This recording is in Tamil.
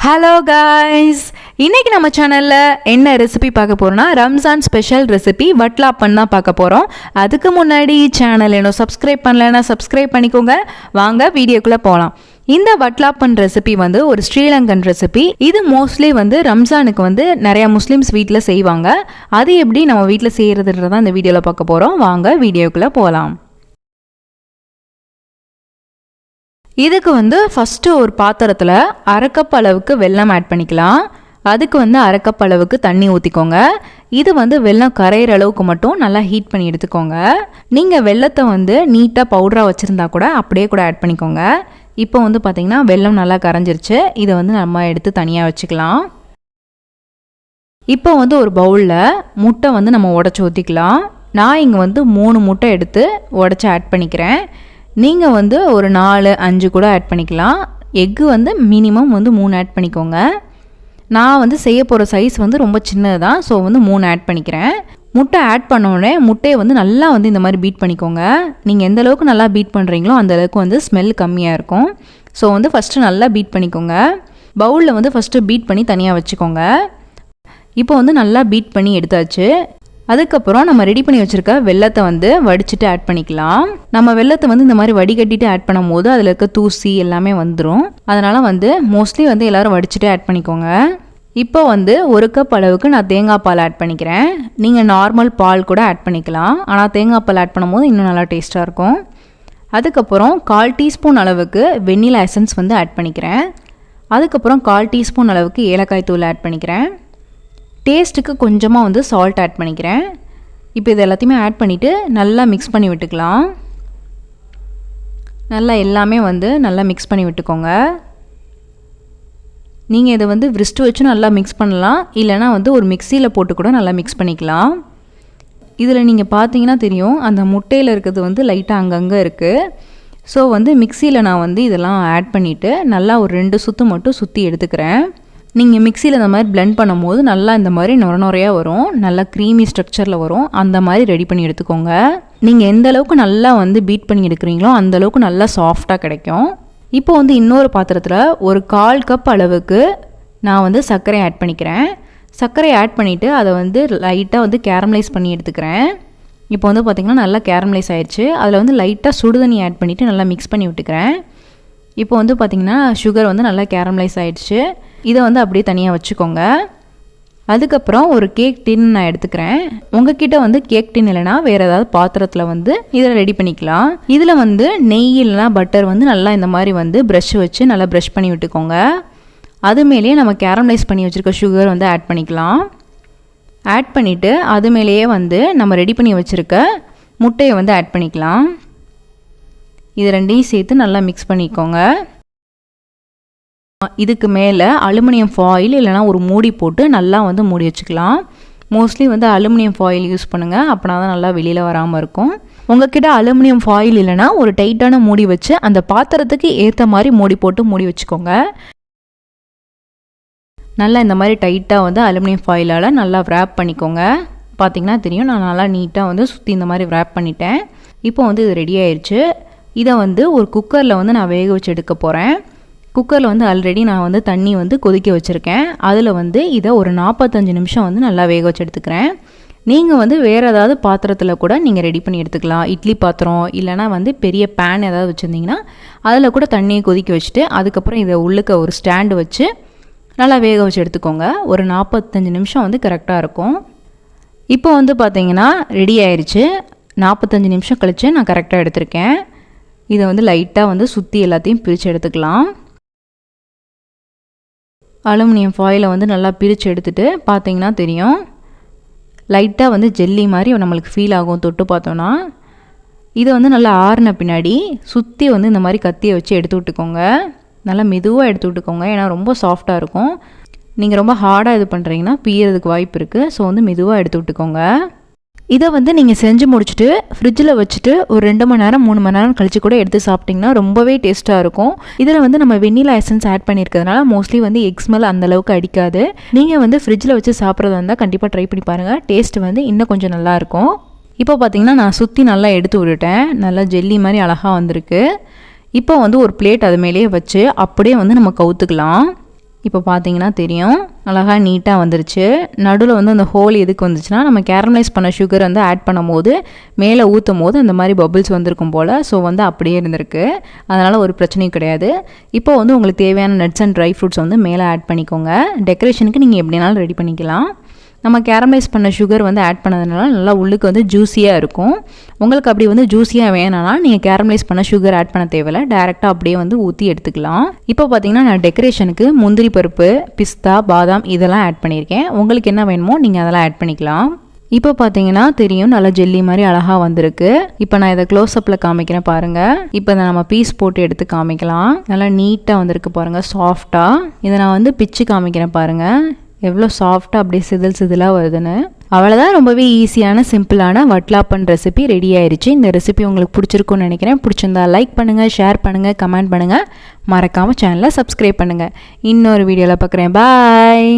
ஹலோ காய்ஸ், இன்றைக்கி நம்ம சேனலில் என்ன ரெசிபி பார்க்க போகிறோன்னா ரம்ஜான் ஸ்பெஷல் ரெசிபி வட்லாப்பன் தான் பார்க்க போகிறோம். அதுக்கு முன்னாடி சேனல் இன்னும் சப்ஸ்கிரைப் பண்ணலைன்னா சப்ஸ்கிரைப் பண்ணிக்கோங்க. வாங்க வீடியோக்குள்ளே போகலாம். இந்த வட்லாப்பன் ரெசிபி வந்து ஒரு ஸ்ரீலங்கன் ரெசிபி. இது மோஸ்ட்லி வந்து ரம்ஜானுக்கு வந்து நிறையா முஸ்லீம்ஸ் வீட்டில் செய்வாங்க. அது எப்படி நம்ம வீட்டில் செய்கிறதுன்றதான் இந்த வீடியோவில் பார்க்க போகிறோம். வாங்க வீடியோக்குள்ளே போகலாம். இதுக்கு வந்து ஃபஸ்ட்டு ஒரு பாத்திரத்தில் அரை கப் அளவுக்கு வெல்லம் ஆட் பண்ணிக்கலாம். அதுக்கு வந்து அரை கப் அளவுக்கு தண்ணி ஊற்றிக்கோங்க. இது வந்து வெல்லம் கரையிற அளவுக்கு மட்டும் நல்லா ஹீட் பண்ணி எடுத்துக்கோங்க. நீங்கள் வெல்லத்தை வந்து நீட்டாக பவுடராக வச்சுருந்தா கூட அப்படியே கூட ஆட் பண்ணிக்கோங்க. இப்போ வந்து பார்த்திங்கன்னா வெல்லம் நல்லா கரைஞ்சிருச்சு. இதை வந்து நம்ம எடுத்து தனியாக வச்சுக்கலாம். இப்போ வந்து ஒரு பவுலில் முட்டை வந்து நம்ம உடச்சி ஊற்றிக்கலாம். நான் இங்கே வந்து 3 முட்டை எடுத்து உடச்சி ஆட் பண்ணிக்கிறேன். நீங்கள் வந்து ஒரு 4-5 கூட ஆட் பண்ணிக்கலாம். எக்கு வந்து மினிமம் வந்து 3 ஆட் பண்ணிக்கோங்க. நான் வந்து செய்ய போகிற சைஸ் வந்து ரொம்ப சின்னது தான். ஸோ வந்து 3 ஆட் பண்ணிக்கிறேன். முட்டை ஆட் பண்ணோடனே முட்டையை வந்து நல்லா வந்து இந்த மாதிரி பீட் பண்ணிக்கோங்க. நீங்கள் எந்த அளவுக்கு நல்லா பீட் பண்ணுறீங்களோ அந்த அளவுக்கு வந்து ஸ்மெல் கம்மியாக இருக்கும். ஸோ வந்து ஃபஸ்ட்டு நல்லா பீட் பண்ணிக்கோங்க. பவுலில் வந்து ஃபஸ்ட்டு பீட் பண்ணி தனியாக வச்சுக்கோங்க. இப்போ வந்து நல்லா பீட் பண்ணி எடுத்தாச்சு. அதுக்கப்புறம் நம்ம ரெடி பண்ணி வச்சுருக்க வெல்லத்தை வந்து வடிச்சிட்டு ஆட் பண்ணிக்கலாம். நம்ம வெல்லத்தை வந்து இந்த மாதிரி வடிகட்டிட்டு ஆட் பண்ணும் போது அதில் இருக்க தூசி எல்லாமே வந்துடும். அதனால் வந்து மோஸ்ட்லி வந்து எல்லோரும் வடிச்சிட்டு ஆட் பண்ணிக்கோங்க. இப்போ வந்து 1 கப் அளவுக்கு நான் தேங்காய் பால் ஆட் பண்ணிக்கிறேன். நீங்கள் நார்மல் பால் கூட ஆட் பண்ணிக்கலாம். ஆனால் தேங்காய் பால் ஆட் பண்ணும்போது இன்னும் நல்லா டேஸ்ட்டாக இருக்கும். அதுக்கப்புறம் 1/4 டீஸ்பூன் அளவுக்கு வெண்ணிலா எசன்ஸ் வந்து ஆட் பண்ணிக்கிறேன். அதுக்கப்புறம் 1/4 டீஸ்பூன் அளவுக்கு ஏலக்காய் தூள் ஆட் பண்ணிக்கிறேன். டேஸ்ட்டுக்கு கொஞ்சமாக வந்து சால்ட் ஆட் பண்ணிக்கிறேன். இப்போ இது எல்லாத்தையுமே ஆட் பண்ணிவிட்டு நல்லா மிக்ஸ் பண்ணி விட்டுக்கலாம். நல்லா எல்லாமே வந்து நல்லா மிக்ஸ் பண்ணி விட்டுக்கோங்க. நீங்கள் இதை வந்து விரிஸ்ட்டு வச்சு நல்லா மிக்ஸ் பண்ணலாம். இல்லைனா வந்து ஒரு மிக்சியில் போட்டு கூட நல்லா மிக்ஸ் பண்ணிக்கலாம். இதில் நீங்கள் பார்த்தீங்கன்னா தெரியும், அந்த முட்டையில் இருக்கிறது வந்து லைட்டாக அங்கங்கே இருக்குது. ஸோ வந்து மிக்சியில் நான் வந்து இதெல்லாம் ஆட் பண்ணிவிட்டு நல்லா ஒரு 2 சுற்று மட்டும் சுற்றி எடுத்துக்கிறேன். நீங்கள் மிக்சியில் இந்த மாதிரி பிளெண்ட் பண்ணும் போது நல்லா இந்த மாதிரி நுரையாக வரும். நல்லா க்ரீமி ஸ்ட்ரக்சரில் வரும். அந்த மாதிரி ரெடி பண்ணி எடுத்துக்கோங்க. நீங்கள் எந்த அளவுக்கு நல்லா வந்து பீட் பண்ணி எடுக்கிறீங்களோ அந்த அளவுக்கு நல்லா சாஃப்டாக கிடைக்கும். இப்போ வந்து இன்னொரு பாத்திரத்தில் ஒரு 1/4 கப் அளவுக்கு நான் வந்து சர்க்கரை ஆட் பண்ணிக்கிறேன். சர்க்கரை ஆட் பண்ணிவிட்டு அதை வந்து லைட்டாக வந்து கேரமலைஸ் பண்ணி எடுத்துக்கிறேன். இப்போ வந்து பார்த்திங்கன்னா நல்லா கேரமலைஸ் ஆயிடுச்சு. அதில் வந்து லைட்டாக சுடுதண்ணி ஆட் பண்ணிவிட்டு நல்லா மிக்ஸ் பண்ணி விட்டுக்கிறேன். இப்போ வந்து பார்த்திங்கன்னா சுகர் வந்து நல்லா கேரமலைஸ் ஆகிடுச்சு. இதை வந்து அப்படியே தனியாக வச்சுக்கோங்க. அதுக்கப்புறம் ஒரு கேக் டின் நான் எடுத்துக்கிறேன். உங்ககிட்ட வந்து கேக் டின் இல்லைனா வேறு ஏதாவது பாத்திரத்தில் வந்து இதில் ரெடி பண்ணிக்கலாம். இதில் வந்து நெய் இல்லைனா பட்டர் வந்து நல்லா இந்த மாதிரி வந்து ப்ரஷ் வச்சு நல்லா ப்ரஷ் பண்ணி விட்டுக்கோங்க. அது மேலேயே நம்ம கேரமலைஸ் பண்ணி வச்சுருக்க சுகர் வந்து ஆட் பண்ணிக்கலாம். ஆட் பண்ணிவிட்டு அது மேலேயே வந்து நம்ம ரெடி பண்ணி வச்சுருக்க முட்டையை வந்து ஆட் பண்ணிக்கலாம். இது ரெண்டையும் சேர்த்து நல்லா மிக்ஸ் பண்ணிக்கோங்க. இதுக்கு மேலே அலுமினியம் ஃபாயில் இல்லைனா ஒரு மூடி போட்டு நல்லா வந்து மூடி வச்சுக்கலாம். மோஸ்ட்லி வந்து அலுமினியம் ஃபாயில் யூஸ் பண்ணுங்கள். அப்படின்னா தான் நல்லா வெளியில் வராமல் இருக்கும். உங்கள்கிட்ட அலுமினியம் ஃபாயில் இல்லைனா ஒரு டைட்டான மூடி வச்சு அந்த பாத்திரத்துக்கு ஏற்ற மாதிரி மூடி போட்டு மூடி வச்சுக்கோங்க. நல்லா இந்த மாதிரி டைட்டாக வந்து அலுமினியம் ஃபாயிலால் நல்லா wrap பண்ணிக்கோங்க. பார்த்திங்கன்னா தெரியும், நான் நல்லா நீட்டாக வந்து சுற்றி இந்த மாதிரி wrap பண்ணிட்டேன். இப்போ வந்து இது ரெடி ஆயிடுச்சு. இதை வந்து ஒரு குக்கரில் வந்து நான் வேக வச்சு எடுக்க போகிறேன். குக்கரில் வந்து ஆல்ரெடி நான் வந்து தண்ணி வந்து கொதிக்க வச்சுருக்கேன். அதில் வந்து இதை ஒரு 45 நிமிஷம் வந்து நல்லா வேக வச்சு எடுத்துக்கிறேன். நீங்கள் வந்து வேறு ஏதாவது பாத்திரத்தில் கூட நீங்கள் ரெடி பண்ணி எடுத்துக்கலாம். இட்லி பாத்திரம் இல்லைனா வந்து பெரிய பேன் ஏதாவது வச்சுருந்தீங்கன்னா அதில் கூட தண்ணியை கொதிக்க வச்சுட்டு அதுக்கப்புறம் இதை உள்ளுக்க ஒரு ஸ்டாண்டு வச்சு நல்லா வேக வச்சு எடுத்துக்கோங்க. ஒரு 45 நிமிஷம் வந்து கரெக்டாக இருக்கும். இப்போ வந்து பார்த்திங்கன்னா ரெடி ஆயிடுச்சு. 45 நிமிஷம் கழித்து நான் கரெக்டாக எடுத்திருக்கேன். இதை வந்து லைட்டாக வந்து சுற்றி எல்லாத்தையும் பிரித்து எடுத்துக்கலாம். அலுமினியம் ஃபாயிலை வந்து நல்லா பிரித்து எடுத்துகிட்டு பார்த்தீங்கன்னா தெரியும், லைட்டாக வந்து ஜெல்லி மாதிரி நம்மளுக்கு ஃபீல் ஆகும் தொட்டு பார்த்தோன்னா. இதை வந்து நல்லா ஆறின பின்னாடி சுற்றி வந்து இந்த மாதிரி கத்தியை வச்சு எடுத்து விட்டுக்கோங்க. நல்லா மெதுவாக எடுத்து விட்டுக்கோங்க. ஏன்னா ரொம்ப சாஃப்டாக இருக்கும். நீங்கள் ரொம்ப ஹார்டாக இது பண்ணுறீங்கன்னா பியறதுக்கு வாய்ப்பு இருக்குது. ஸோ வந்து மெதுவாக எடுத்து விட்டுக்கோங்க. இதை வந்து நீங்கள் செஞ்சு முடிச்சுட்டு ஃப்ரிட்ஜில் வச்சுட்டு ஒரு 2 மணி நேரம் 3 மணி நேரம் கழித்து கூட எடுத்து சாப்பிட்டிங்கன்னா ரொம்பவே டேஸ்ட்டாக இருக்கும். இதில் வந்து நம்ம வெண்ணிலா எசன்ஸ் ஆட் பண்ணியிருக்கிறதுனால மோஸ்ட்லி வந்து எக் ஸ்மெல் அந்தளவுக்கு அடிக்காது. நீங்கள் வந்து ஃப்ரிட்ஜில் வச்சு சாப்பிட்றதா இருந்தால் கண்டிப்பாக ட்ரை பண்ணி பாருங்கள். டேஸ்ட் வந்து இன்னும் கொஞ்சம் நல்லாயிருக்கும். இப்போ பார்த்திங்கன்னா நான் சுற்றி நல்லா எடுத்து விட்டுட்டேன். நல்லா ஜெல்லி மாதிரி அழகாக வந்திருக்கு. இப்போ வந்து ஒரு பிளேட் அது மேலேயே வச்சு அப்படியே வந்து நம்ம கவுத்துக்கலாம். இப்போ பார்த்தீங்கன்னா தெரியும் அழகாக நீட்டாக வந்துருச்சு. நடுவில் வந்து அந்த ஹோல் எதுக்கு வந்துச்சுன்னா நம்ம கேரமலைஸ் பண்ண சுகர் வந்து ஆட் பண்ணும் போது மேலே ஊற்றும் போது அந்த மாதிரி பபிள்ஸ் வந்திருக்கும் போல். ஸோ வந்து அப்படியே இருந்திருக்கு, அதனால் ஒரு பிரச்சனையும் கிடையாது. இப்போ வந்து உங்களுக்கு தேவையான நட்ஸ் அண்ட் ட்ரை ஃப்ரூட்ஸ் வந்து மேலே ஆட் பண்ணிக்கோங்க. டெக்கரேஷனுக்கு நீங்கள் எப்படினாலும் ரெடி பண்ணிக்கலாம். நம்ம கேரமலைஸ் பண்ண சுகர் வந்து ஆட் பண்ணதுனால நல்லா உள்ளுக்கு வந்து ஜூஸியாக இருக்கும். உங்களுக்கு அப்படி வந்து ஜூஸியாக வேணும்னா நீங்கள் கேரமலைஸ் பண்ண சுகர் ஆட் பண்ண தேவையில்லை, டேரெக்டாக அப்படியே வந்து ஊற்றி எடுத்துக்கலாம். இப்போ பார்த்தீங்கன்னா நான் டெக்கரேஷனுக்கு முந்திரி பருப்பு, பிஸ்தா, பாதாம் இதெல்லாம் ஆட் பண்ணியிருக்கேன். உங்களுக்கு என்ன வேணுமோ நீங்கள் அதெல்லாம் ஆட் பண்ணிக்கலாம். இப்போ பார்த்தீங்கன்னா தெரியும் நல்லா ஜெல்லி மாதிரி அழகாக வந்திருக்கு. இப்போ நான் இதை க்ளோஸ்அப்பில் காமிக்கிறேன் பாருங்கள். இப்போ இதை நம்ம பீஸ் போட்டு எடுத்து காமிக்கலாம். நல்லா நீட்டாக வந்திருக்கு பாருங்கள், சாஃப்டாக. இதை நான் வந்து பிச்சு காமிக்கிறேன் பாருங்கள், எவ்வளோ சாஃப்டாக அப்படியே சிதிலாக வருதுன்னு. அவ்வளோதான், ரொம்பவே ஈஸியான சிம்பிளான வட்லாப்பன் ரெசிபி ரெடி ஆயிடுச்சு. இந்த ரெசிபி உங்களுக்கு பிடிச்சிருக்குன்னு நினைக்கிறேன். பிடிச்சிருந்தா லைக் பண்ணுங்கள், ஷேர் பண்ணுங்கள், கமெண்ட் பண்ணுங்கள், மறக்காமல் சேனலை சப்ஸ்கிரைப் பண்ணுங்கள். இன்னொரு வீடியோவில் பார்க்குறேன். பாய்.